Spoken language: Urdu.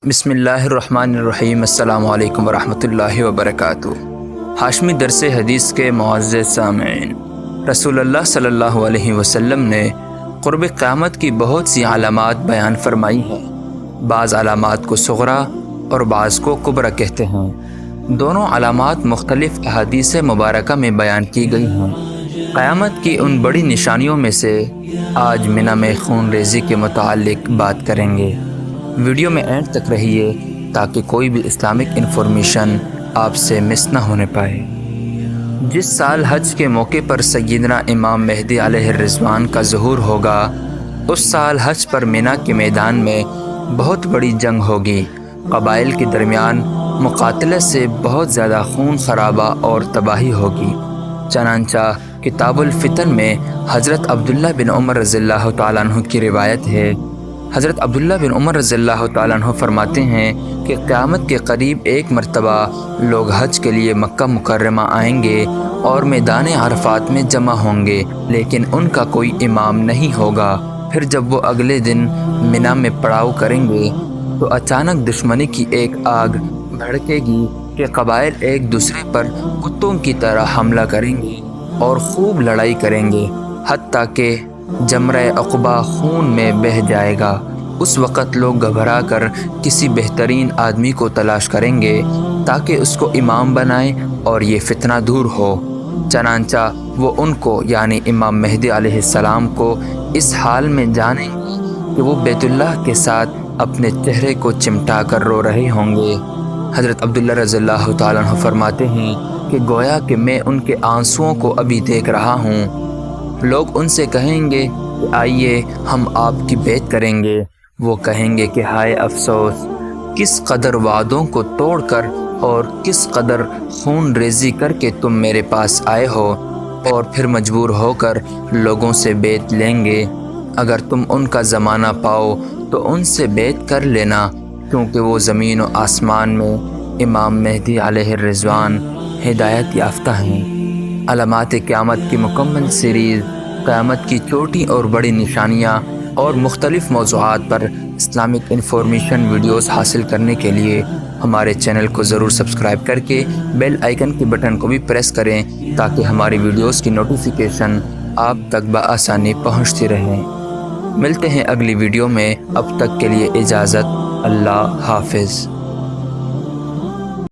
بسم اللہ الرحمن الرحیم۔ السلام علیکم ورحمۃ اللہ وبرکاتہ۔ ہاشمی درس حدیث کے معزز سامعین، رسول اللہ صلی اللہ علیہ وسلم نے قرب قیامت کی بہت سی علامات بیان فرمائی ہیں۔ بعض علامات کو صغرا اور بعض کو کبرا کہتے ہیں۔ دونوں علامات مختلف احادیث مبارکہ میں بیان کی گئی ہیں۔ قیامت کی ان بڑی نشانیوں میں سے آج منی میں خون ریزی کے متعلق بات کریں گے۔ ویڈیو میں اینڈ تک رہیے تاکہ کوئی بھی اسلامک انفارمیشن آپ سے مس نہ ہونے پائے۔ جس سال حج کے موقع پر سیدنا امام مہدی علیہ الرضوان کا ظہور ہوگا، اس سال حج پر منی کے میدان میں بہت بڑی جنگ ہوگی۔ قبائل کے درمیان مقاتلت سے بہت زیادہ خون خرابہ اور تباہی ہوگی۔ چنانچہ کتاب الفتن میں حضرت عبداللہ بن عمر رضی اللہ تعالیٰ عنہ کی روایت ہے۔ حضرت عبداللہ بن عمر رضی اللہ تعالیٰ عنہ فرماتے ہیں کہ قیامت کے قریب ایک مرتبہ لوگ حج کے لیے مکہ مکرمہ آئیں گے اور میدان عرفات میں جمع ہوں گے، لیکن ان کا کوئی امام نہیں ہوگا۔ پھر جب وہ اگلے دن منی میں پڑاؤ کریں گے تو اچانک دشمنی کی ایک آگ بھڑکے گی کہ قبائل ایک دوسرے پر کتوں کی طرح حملہ کریں گے اور خوب لڑائی کریں گے، حتیٰ کہ جمرہ عقبہ خون میں بہہ جائے گا۔ اس وقت لوگ گھبرا کر کسی بہترین آدمی کو تلاش کریں گے تاکہ اس کو امام بنائیں اور یہ فتنہ دور ہو۔ چنانچہ وہ ان کو یعنی امام مہدی علیہ السلام کو اس حال میں جانیں گے کہ وہ بیت اللہ کے ساتھ اپنے چہرے کو چمٹا کر رو رہے ہوں گے۔ حضرت عبداللہ رضی اللہ تعالیٰ عنہ فرماتے ہیں کہ گویا کہ میں ان کے آنسوؤں کو ابھی دیکھ رہا ہوں۔ لوگ ان سے کہیں گے کہ آئیے ہم آپ کی بیعت کریں گے۔ وہ کہیں گے کہ ہائے افسوس، کس قدر وعدوں کو توڑ کر اور کس قدر خون ریزی کر کے تم میرے پاس آئے ہو، اور پھر مجبور ہو کر لوگوں سے بیعت لیں گے۔ اگر تم ان کا زمانہ پاؤ تو ان سے بیعت کر لینا، کیونکہ وہ زمین و آسمان میں امام مہدی علیہ الرضوان ہدایت یافتہ ہیں۔ علامات قیامت کی مکمل سیریز قیامت کی چھوٹی اور بڑی نشانیاں اور مختلف موضوعات پر اسلامک انفارمیشن ویڈیوز حاصل کرنے کے لیے ہمارے چینل کو ضرور سبسکرائب کر کے بیل آئیکن کے بٹن کو بھی پریس کریں تاکہ ہماری ویڈیوز کی نوٹیفیکیشن آپ تک بآسانی پہنچتی رہیں۔ ملتے ہیں اگلی ویڈیو میں، اب تک کے لیے اجازت، اللہ حافظ۔